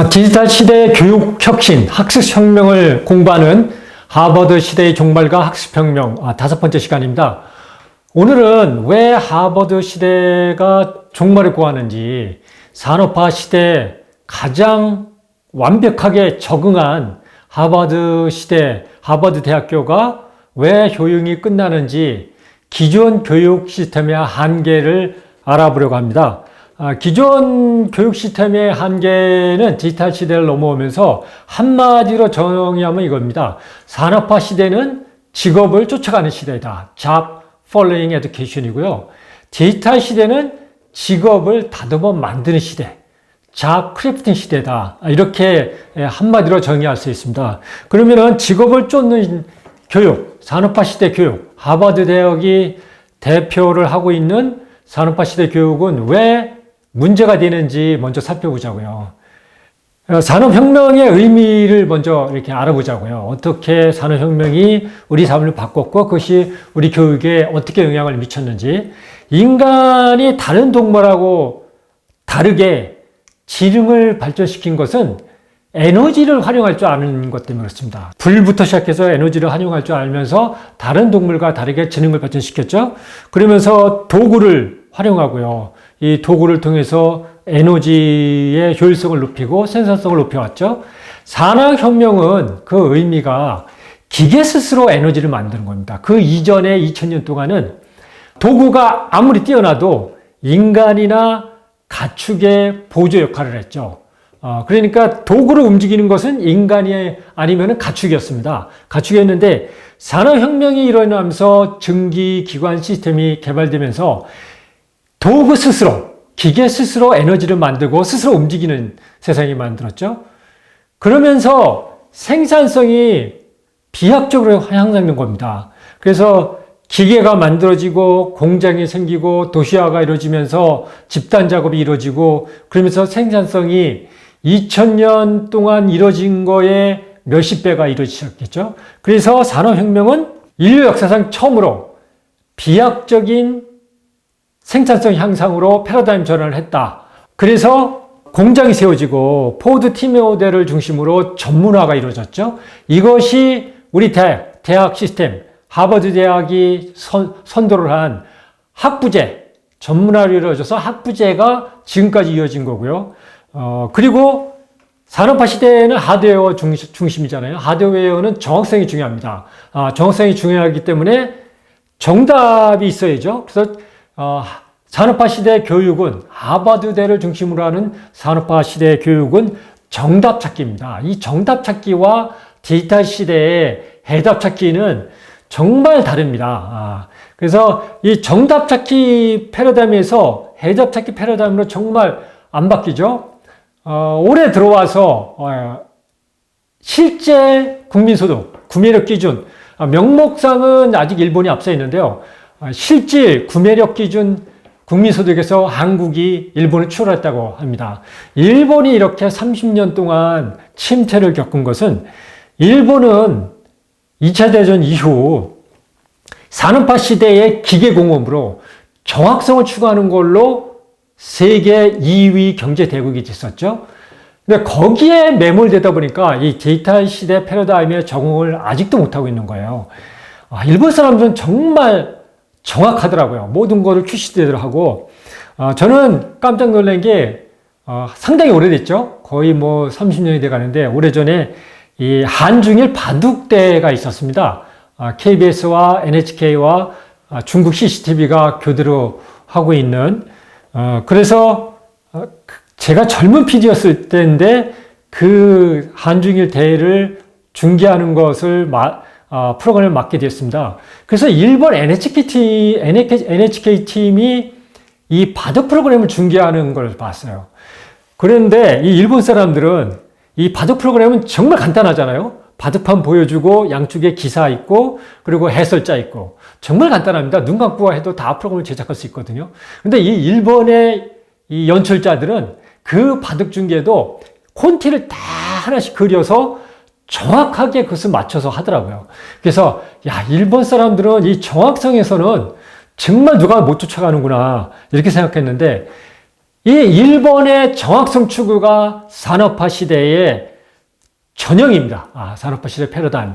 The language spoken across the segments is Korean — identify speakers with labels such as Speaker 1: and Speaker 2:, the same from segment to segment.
Speaker 1: 디지털 시대의 교육 혁신, 학습 혁명을 공부하는 하버드 시대의 종말과 학습 혁명, 5번째 시간입니다. 오늘은 왜 하버드 시대가 종말을 고하는지, 산업화 시대에 가장 완벽하게 적응한 하버드 시대, 하버드 대학교가 왜 효용이 끝나는지, 기존 교육 시스템의 한계를 알아보려고 합니다. 기존 교육 시스템의 한계는 디지털 시대를 넘어오면서 한마디로 정의하면 이겁니다. 산업화 시대는 직업을 쫓아가는 시대다. Job Following Education이고요. 디지털 시대는 직업을 다듬어 만드는 시대. Job Crafting 시대다. 이렇게 한마디로 정의할 수 있습니다. 그러면은 직업을 쫓는 교육, 산업화 시대 교육, 하버드 대학이 대표를 하고 있는 산업화 시대 교육은 왜 문제가 되는지 먼저 살펴보자고요. 산업혁명의 의미를 먼저 이렇게 알아보자고요. 어떻게 산업혁명이 우리 삶을 바꿨고 그것이 우리 교육에 어떻게 영향을 미쳤는지. 인간이 다른 동물하고 다르게 지능을 발전시킨 것은 에너지를 활용할 줄 아는 것 때문에 그렇습니다. 불부터 시작해서 에너지를 활용할 줄 알면서 다른 동물과 다르게 지능을 발전시켰죠. 그러면서 도구를 활용하고요. 이 도구를 통해서 에너지의 효율성을 높이고 생산성을 높여왔죠. 산업혁명은 그 의미가 기계 스스로 에너지를 만드는 겁니다. 그 이전에 2000년 동안은 도구가 아무리 뛰어나도 인간이나 가축의 보조 역할을 했죠. 그러니까 도구를 움직이는 것은 인간이 아니면 가축이었습니다. 가축이었는데 산업혁명이 일어나면서 증기기관 시스템이 개발되면서 도구 스스로, 기계 스스로 에너지를 만들고 스스로 움직이는 세상이 만들었죠. 그러면서 생산성이 비약적으로 향상된 겁니다. 그래서 기계가 만들어지고 공장이 생기고 도시화가 이루어지면서 집단 작업이 이루어지고 그러면서 생산성이 2000년 동안 이루어진 거에 몇십 배가 이루어지셨겠죠. 그래서 산업혁명은 인류 역사상 처음으로 비약적인 생산성 향상으로 패러다임 전환을 했다. 그래서 공장이 세워지고 포드 팀 모델을 중심으로 전문화가 이루어졌죠. 이것이 우리 대학 시스템, 하버드 대학이 선도를 한 학부제, 전문화로 이루어져서 학부제가 지금까지 이어진 거고요. 그리고 산업화 시대에는 하드웨어 중심이잖아요. 하드웨어는 정확성이 중요합니다. 정확성이 중요하기 때문에 정답이 있어야죠. 그래서 산업화 시대 교육은 하버드대를 중심으로 하는 산업화 시대 교육은 정답 찾기입니다. 이 정답 찾기와 디지털 시대의 해답 찾기는 정말 다릅니다. 그래서 이 정답 찾기 패러다임에서 해답 찾기 패러다임으로 정말 안 바뀌죠. 올해 들어와서 실제 국민소득, 구매력 기준, 명목상은 아직 일본이 앞서 있는데요. 실질 구매력 기준 국민소득에서 한국이 일본을 추월했다고 합니다. 일본이 이렇게 30년 동안 침체를 겪은 것은 일본은 2차 대전 이후 산업화 시대의 기계공업으로 정확성을 추구하는 걸로 세계 2위 경제 대국이 됐었죠. 근데 거기에 매몰되다 보니까 이 디지털 시대 패러다임에 적응을 아직도 못하고 있는 거예요. 일본 사람들은 정말 정확하더라고요. 모든 거를 QC대로 하고. 저는 깜짝 놀란 게, 상당히 오래됐죠? 거의 30년이 돼 가는데, 오래전에 이 한중일 바둑대가 있었습니다. KBS와 NHK와 중국 CCTV가 교대로 하고 있는, 그래서 제가 젊은 PD였을 때인데, 그 한중일 대회를 중계하는 것을 프로그램을 맡게 되었습니다. 그래서 일본 NHK 팀이 이 바둑 프로그램을 중계하는 걸 봤어요. 그런데 이 일본 사람들은 이 바둑 프로그램은 정말 간단하잖아요. 바둑판 보여주고 양쪽에 기사 있고 그리고 해설자 있고 정말 간단합니다. 눈 감고 해도 다 프로그램을 제작할 수 있거든요. 근데 이 일본의 이 연출자들은 그 바둑 중계도 콘티를 다 하나씩 그려서 정확하게 그것을 맞춰서 하더라고요. 그래서 일본 사람들은 이 정확성에서는 정말 누가 못 쫓아가는구나 이렇게 생각했는데 이 일본의 정확성 추구가 산업화 시대의 전형입니다. 산업화 시대 패러다임.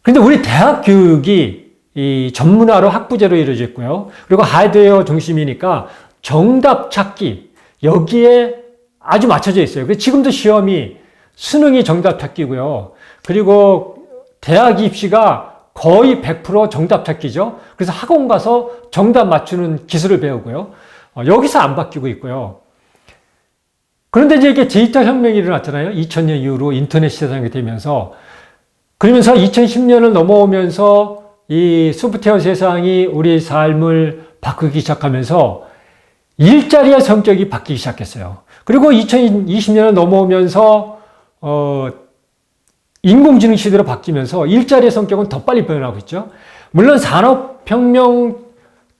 Speaker 1: 그런데 우리 대학 교육이 이 전문화로 학부제로 이루어져 있고요. 그리고 하드웨어 중심이니까 정답 찾기, 여기에 아주 맞춰져 있어요. 그래서 지금도 시험이 수능이 정답 찾기고요. 그리고 대학 입시가 거의 100% 정답 찾기죠. 그래서 학원 가서 정답 맞추는 기술을 배우고요. 여기서 안 바뀌고 있고요. 그런데 이제 이게 디지털 혁명이 일어났잖아요. 2000년 이후로 인터넷 세상이 되면서. 그러면서 2010년을 넘어오면서 이 소프트웨어 세상이 우리 삶을 바꾸기 시작하면서 일자리의 성격이 바뀌기 시작했어요. 그리고 2020년을 넘어오면서 인공지능 시대로 바뀌면서 일자리의 성격은 더 빨리 변하고 있죠. 물론 산업혁명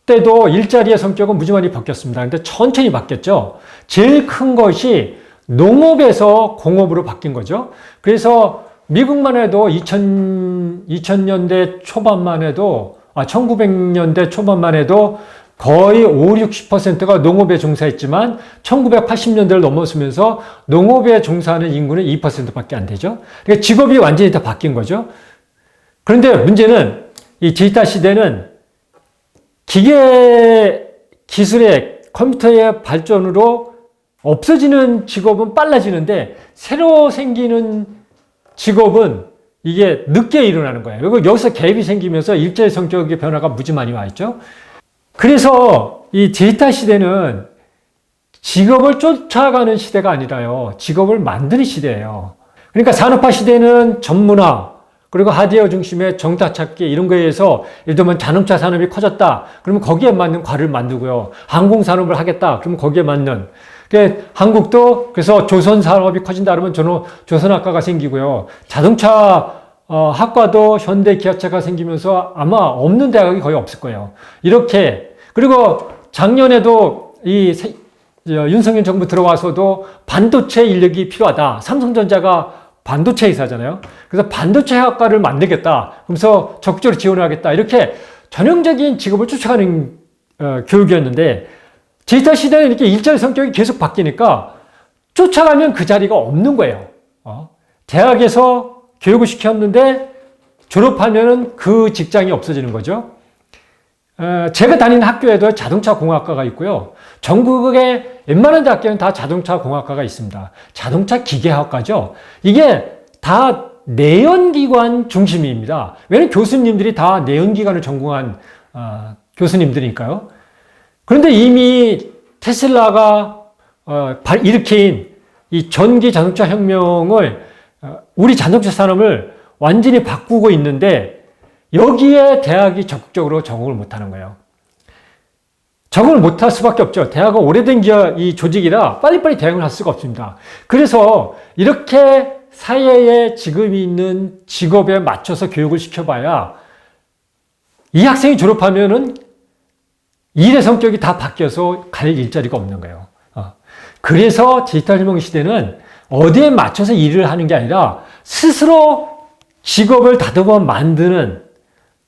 Speaker 1: 때도 일자리의 성격은 무지만이 바뀌었습니다. 근데 천천히 바뀌었죠. 제일 큰 것이 농업에서 공업으로 바뀐 거죠. 그래서 미국만 해도 2000년대 초반만 해도, 1900년대 초반만 해도 거의 5, 60%가 농업에 종사했지만 1980년대를 넘어서면서 농업에 종사하는 인구는 2%밖에 안 되죠. 그러니까 직업이 완전히 다 바뀐 거죠. 그런데 문제는 이 디지털 시대는 기계 기술의 컴퓨터의 발전으로 없어지는 직업은 빨라지는데 새로 생기는 직업은 이게 늦게 일어나는 거예요. 그리고 여기서 갭이 생기면서 일자리 성격의 변화가 무지 많이 와 있죠. 그래서 이 디지털 시대는 직업을 쫓아가는 시대가 아니라요. 직업을 만드는 시대예요. 그러니까 산업화 시대는 전문화, 그리고 하드웨어 중심의 정답 찾기 이런 거에 의해서 예를 들면 자동차 산업이 커졌다. 그러면 거기에 맞는 과를 만들고요. 항공 산업을 하겠다. 그러면 거기에 맞는. 한국도 그래서 조선 산업이 커진다 그러면 조선학과가 생기고요. 자동차 학과도 현대 기아차가 생기면서 아마 없는 대학이 거의 없을 거예요. 이렇게. 그리고 작년에도 윤석열 정부 들어와서도 반도체 인력이 필요하다. 삼성전자가 반도체 회사잖아요. 그래서 반도체 학과를 만들겠다. 그러면서 적극적으로 지원하겠다. 이렇게 전형적인 직업을 쫓아가는 교육이었는데 디지털 시대는 이렇게 일자리 성격이 계속 바뀌니까 쫓아가면 그 자리가 없는 거예요. 대학에서 교육을 시켰는데 졸업하면은 그 직장이 없어지는 거죠. 제가 다니는 학교에도 자동차 공학과가 있고요. 전국의 웬만한 대학교는 다 자동차 공학과가 있습니다. 자동차 기계학과죠. 이게 다 내연기관 중심입니다. 왜냐면 교수님들이 다 내연기관을 전공한 교수님들이니까요. 그런데 이미 테슬라가 일으킨 이 전기 자동차 혁명을 우리 자동차 산업을 완전히 바꾸고 있는데 여기에 대학이 적극적으로 적응을 못하는 거예요. 적응을 못할 수밖에 없죠. 대학은 오래된 이 조직이라 빨리빨리 대응을 할 수가 없습니다. 그래서 이렇게 사회에 지금 있는 직업에 맞춰서 교육을 시켜봐야 이 학생이 졸업하면은 일의 성격이 다 바뀌어서 갈 일자리가 없는 거예요. 그래서 디지털 혁명 시대는 어디에 맞춰서 일을 하는 게 아니라 스스로 직업을 다듬어 만드는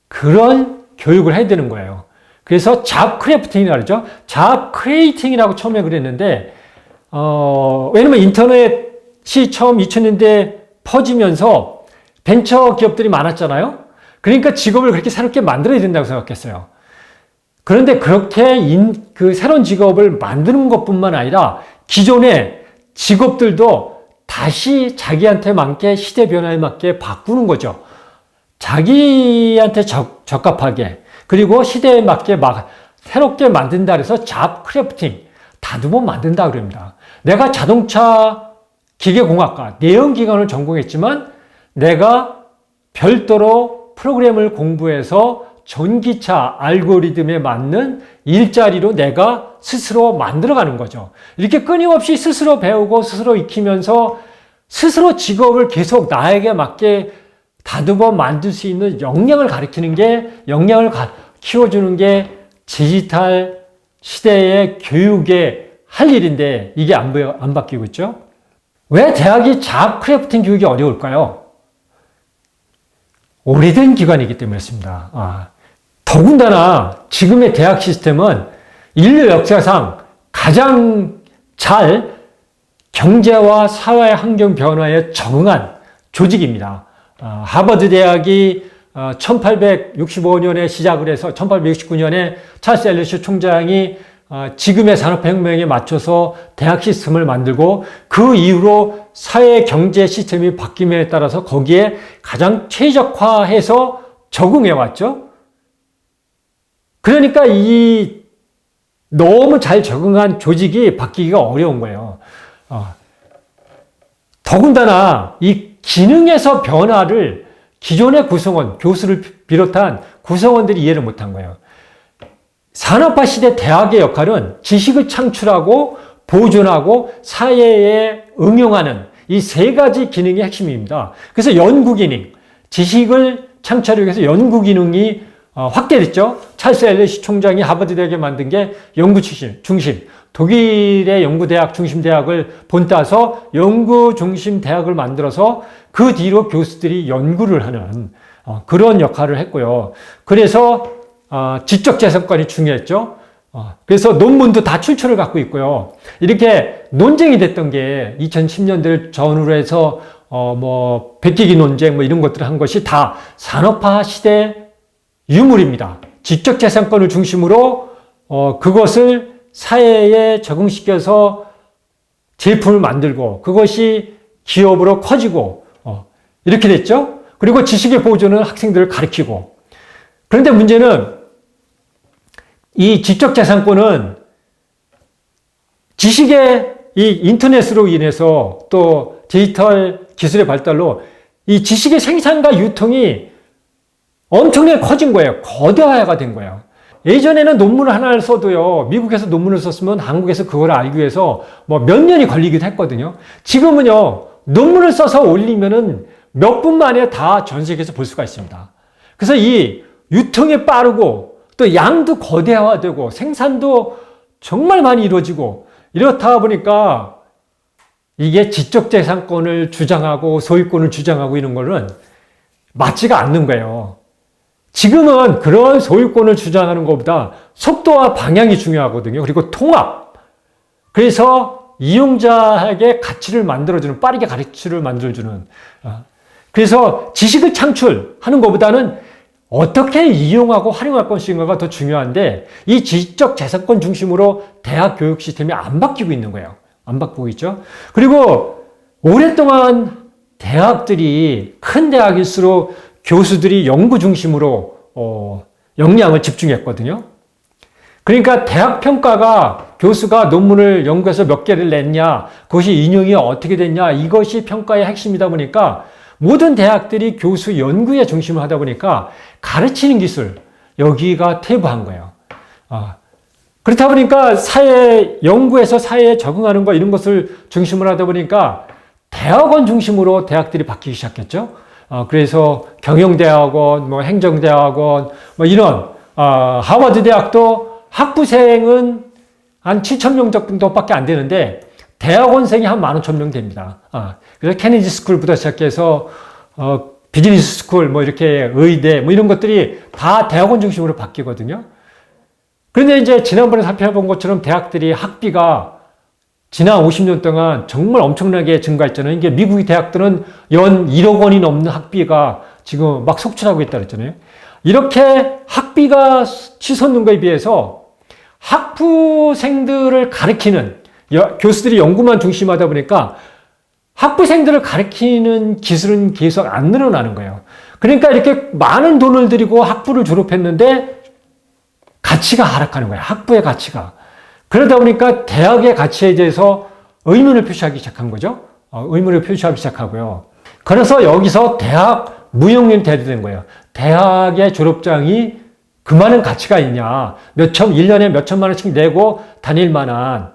Speaker 1: 그런 교육을 해야 되는 거예요. 그래서 잡 크래프팅이라고 그러죠. 잡 크리에이팅이라고 처음에 그랬는데 왜냐면 인터넷이 처음 2000년대 퍼지면서 벤처 기업들이 많았잖아요. 그러니까 직업을 그렇게 새롭게 만들어야 된다고 생각했어요. 그런데 그렇게 그 새로운 직업을 만드는 것뿐만 아니라 기존의 직업들도 다시 자기한테 맞게 시대 변화에 맞게 바꾸는 거죠. 자기한테 적합하게 그리고 시대에 맞게 새롭게 만든다 그래서 잡 크래프팅 다듬어 만든다 그럽니다. 내가 자동차 기계공학과 내연기관을 전공했지만 내가 별도로 프로그램을 공부해서 전기차 알고리즘에 맞는 일자리로 내가 스스로 만들어가는 거죠. 이렇게 끊임없이 스스로 배우고 스스로 익히면서 스스로 직업을 계속 나에게 맞게 다듬어 만들 수 있는 역량을 키워주는 게 디지털 시대의 교육의 할 일인데 이게 안 바뀌고 있죠. 왜 대학이 잡 크래프팅 교육이 어려울까요? 오래된 기관이기 때문이었습니다. 더군다나 지금의 대학 시스템은 인류 역사상 가장 잘 경제와 사회 환경 변화에 적응한 조직입니다. 하버드 대학이 1865년에 시작을 해서 1869년에 찰스 엘리시 총장이 지금의 산업혁명에 맞춰서 대학 시스템을 만들고 그 이후로 사회 경제 시스템이 바뀜에 따라서 거기에 가장 최적화해서 적응해 왔죠. 그러니까 이 너무 잘 적응한 조직이 바뀌기가 어려운 거예요. 더군다나 이 기능에서 변화를 기존의 구성원, 교수를 비롯한 구성원들이 이해를 못한 거예요. 산업화 시대 대학의 역할은 지식을 창출하고 보존하고 사회에 응용하는 이 세 가지 기능이 핵심입니다. 그래서 연구 기능, 지식을 창출하기 위해서 연구 기능이 확대됐죠. 찰스 엘리시 총장이 하버드 대학에 만든 게 연구 중심, 독일의 연구대학 중심 대학을 본따서 연구 중심 대학을 만들어서 그 뒤로 교수들이 연구를 하는 그런 역할을 했고요. 그래서 지적재산권이 중요했죠. 그래서 논문도 다 출처를 갖고 있고요. 이렇게 논쟁이 됐던 게 2010년대를 전후로 해서 백기기 논쟁 이런 것들을 한 것이 다 산업화 시대 유물입니다. 지적재산권을 중심으로 그것을 사회에 적응시켜서 제품을 만들고 그것이 기업으로 커지고 이렇게 됐죠. 그리고 지식의 보존은 학생들을 가르치고. 그런데 문제는 이 지적재산권은 지식의 이 인터넷으로 인해서 또 디지털 기술의 발달로 이 지식의 생산과 유통이 엄청나게 커진 거예요. 거대화가 된 거예요. 예전에는 논문을 하나를 써도요, 미국에서 논문을 썼으면 한국에서 그걸 알기 위해서 몇 년이 걸리기도 했거든요. 지금은요, 논문을 써서 올리면은 몇 분 만에 다 전 세계에서 볼 수가 있습니다. 그래서 이 유통이 빠르고 또 양도 거대화되고 생산도 정말 많이 이루어지고 이렇다 보니까 이게 지적재산권을 주장하고 소유권을 주장하고 이런 거는 맞지가 않는 거예요. 지금은 그런 소유권을 주장하는 것보다 속도와 방향이 중요하거든요. 그리고 통합. 그래서 이용자에게 가치를 만들어주는, 빠르게 가치를 만들어주는. 그래서 지식을 창출하는 것보다는 어떻게 이용하고 활용할 것인가가 더 중요한데 이 지적재산권 중심으로 대학 교육 시스템이 안 바뀌고 있는 거예요. 안 바뀌고 있죠. 그리고 오랫동안 대학들이 큰 대학일수록 교수들이 연구 중심으로 역량을 집중했거든요. 그러니까 대학 평가가 교수가 논문을 연구해서 몇 개를 냈냐, 그것이 인용이 어떻게 됐냐, 이것이 평가의 핵심이다 보니까 모든 대학들이 교수 연구에 중심을 하다 보니까 가르치는 기술, 여기가 퇴보한 거예요. 그렇다 보니까 연구에서 사회에 적응하는 거 이런 것을 중심으로 하다 보니까 대학원 중심으로 대학들이 바뀌기 시작했죠. 그래서 경영대학원, 행정대학원, 이런, 하버드 대학도 학부생은 한 7,000명 정도밖에 안 되는데, 대학원생이 한 15,000명 됩니다. 그래서 케네디 스쿨부터 시작해서, 비즈니스 스쿨, 이렇게 의대, 이런 것들이 다 대학원 중심으로 바뀌거든요. 그런데 이제 지난번에 살펴본 것처럼 대학들이 학비가 지난 50년 동안 정말 엄청나게 증가했잖아요. 이게 미국의 대학들은 연 1억 원이 넘는 학비가 지금 막 속출하고 있다 그랬잖아요. 이렇게 학비가 치솟는 거에 비해서 학부생들을 가르치는 교수들이 연구만 중심하다 보니까 학부생들을 가르치는 기술은 계속 안 늘어나는 거예요. 그러니까 이렇게 많은 돈을 들이고 학부를 졸업했는데 가치가 하락하는 거예요. 학부의 가치가. 그러다 보니까 대학의 가치에 대해서 의문을 표시하기 시작한 거죠. 의문을 표시하기 시작하고요. 그래서 여기서 대학 무용론이 대두된 거예요. 대학의 졸업장이 그만한 가치가 있냐. 1년에 몇 천만 원씩 내고 다닐 만한.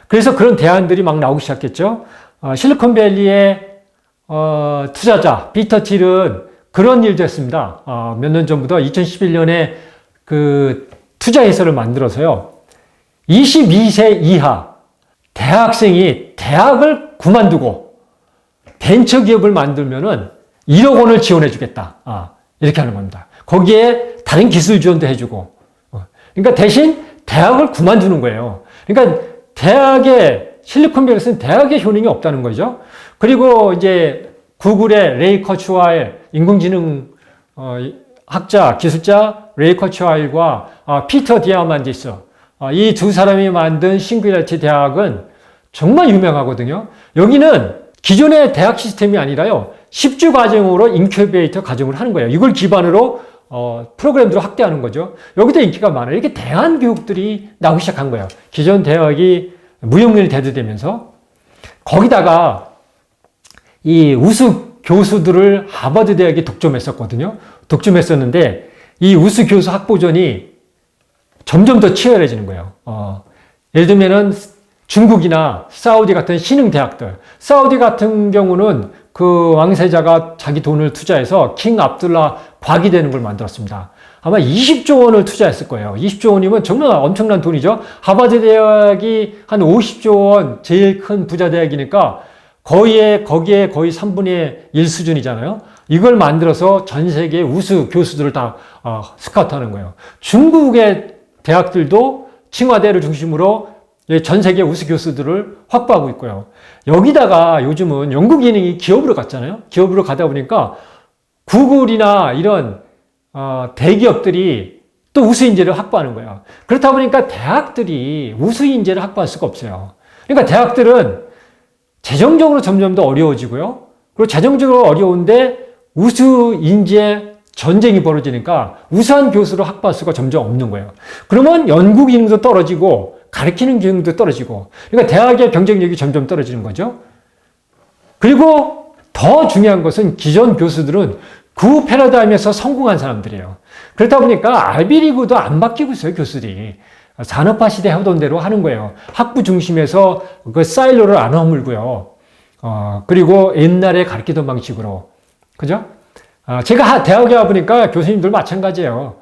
Speaker 1: 그래서 그런 대안들이 막 나오기 시작했죠. 실리콘밸리의 투자자 피터 틸은 그런 일도 했습니다. 몇 년 전부터 2011년에 그 투자 회사를 만들어서요. 22세 이하 대학생이 대학을 그만두고 벤처기업을 만들면은 1억 원을 지원해 주겠다. 이렇게 하는 겁니다. 거기에 다른 기술 지원도 해주고. 그러니까 대신 대학을 그만두는 거예요. 그러니까 실리콘밸리에서는 대학의 효능이 없다는 거죠. 그리고 이제 구글의 레이 커츠와일 인공지능 학자, 기술자 레이 커츠와일과 피터 디아만디스 이 두 사람이 만든 싱귤라리티 대학은 정말 유명하거든요. 여기는 기존의 대학 시스템이 아니라요. 10주 과정으로 인큐베이터 과정을 하는 거예요. 이걸 기반으로 프로그램들을 확대하는 거죠. 여기도 인기가 많아요. 이렇게 대안 교육들이 나오기 시작한 거예요. 기존 대학이 무용론이 대두되면서 거기다가 이 우수 교수들을 하버드 대학이 독점했었거든요. 독점했었는데 이 우수 교수 학보전이 점점 더 치열해지는 거예요. 예를 들면은 중국이나 사우디 같은 신흥 대학들, 사우디 같은 경우는 그 왕세자가 자기 돈을 투자해서 킹 압둘라 곽이 되는 걸 만들었습니다. 아마 20조 원을 투자했을 거예요. 20조 원이면 정말 엄청난 돈이죠. 하버드 대학이 한 50조 원 제일 큰 부자 대학이니까 거기에 거의 3분의 1 수준이잖아요. 이걸 만들어서 전 세계 우수 교수들을 다 스카우트하는 거예요. 중국의 대학들도 칭화대를 중심으로 전 세계 우수 교수들을 확보하고 있고요. 여기다가 요즘은 연구 기능이 기업으로 갔잖아요. 기업으로 가다 보니까 구글이나 이런 대기업들이 또 우수 인재를 확보하는 거예요. 그렇다 보니까 대학들이 우수 인재를 확보할 수가 없어요. 그러니까 대학들은 재정적으로 점점 더 어려워지고요. 그리고 재정적으로 어려운데 우수 인재 전쟁이 벌어지니까 우수한 교수를 확보할 수가 점점 없는 거예요. 그러면 연구 기능도 떨어지고 가르치는 기능도 떨어지고, 그러니까 대학의 경쟁력이 점점 떨어지는 거죠. 그리고 더 중요한 것은 기존 교수들은 그 패러다임에서 성공한 사람들이에요. 그렇다 보니까 아이비리그도 안 바뀌고 있어요, 교수들이. 산업화 시대 하던 대로 하는 거예요. 학부 중심에서 그 사일로를 안 허물고요. 그리고 옛날에 가르치던 방식으로. 그죠? 제가 대학에 와보니까 교수님들 마찬가지예요.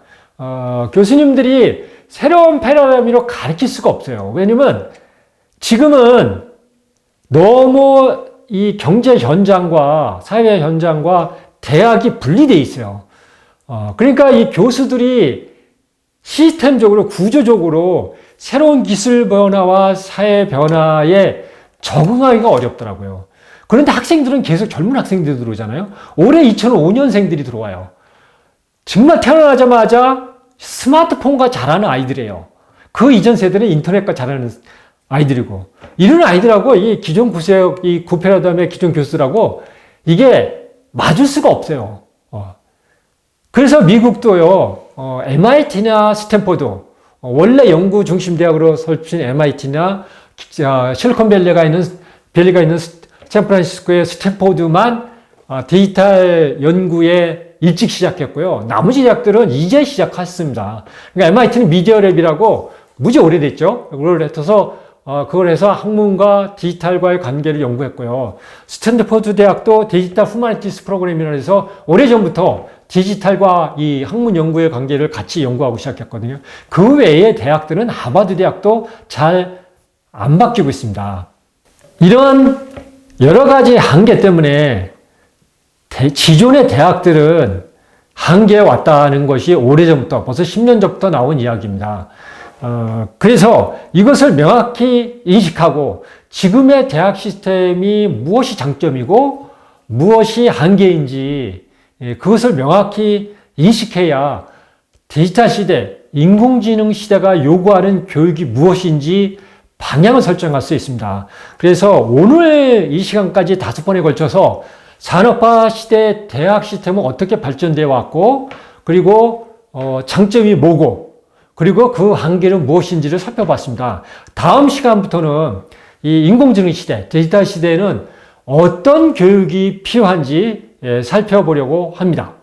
Speaker 1: 교수님들이 새로운 패러다임으로 가르칠 수가 없어요. 왜냐면 지금은 너무 이 경제 현장과 사회 현장과 대학이 분리되어 있어요. 그러니까 이 교수들이 시스템적으로 구조적으로 새로운 기술 변화와 사회 변화에 적응하기가 어렵더라고요. 그런데 학생들은 계속 젊은 학생들이 들어오잖아요. 올해 2005년생들이 들어와요. 정말 태어나자마자 스마트폰과 잘하는 아이들이에요. 그 이전 세대는 인터넷과 잘하는 아이들이고, 이런 아이들하고 이 기존 이 구패러다임의 기존 교수들하고 이게 맞을 수가 없어요. 그래서 미국도요, MIT나 스탠포드, 원래 연구 중심 대학으로 설친 MIT나 실리콘밸리가 있는 샌프란시스코의 스탠포드만 디지털 연구에 일찍 시작했고요. 나머지 대학들은 이제 시작했습니다. 그러니까 MIT는 미디어랩이라고 무지 오래됐죠. 그걸 해서 학문과 디지털과의 관계를 연구했고요. 스탠퍼드 대학도 디지털 후마니티스 프로그램이라 해서 오래전부터 디지털과 이 학문 연구의 관계를 같이 연구하고 시작했거든요. 그 외에 대학들은 하버드 대학도 잘 안 바뀌고 있습니다. 이런 여러 가지 한계 때문에 기존의 대학들은 한계에 왔다는 것이 오래전부터, 벌써 10년 전부터 나온 이야기입니다. 그래서 이것을 명확히 인식하고 지금의 대학 시스템이 무엇이 장점이고 무엇이 한계인지 그것을 명확히 인식해야 디지털 시대, 인공지능 시대가 요구하는 교육이 무엇인지 방향을 설정할 수 있습니다. 그래서 오늘 이 시간까지 5번에 걸쳐서 산업화 시대 대학 시스템은 어떻게 발전되어 왔고, 그리고 장점이 뭐고, 그리고 그 한계는 무엇인지를 살펴봤습니다. 다음 시간부터는 이 인공지능 시대, 디지털 시대에는 어떤 교육이 필요한지 살펴보려고 합니다.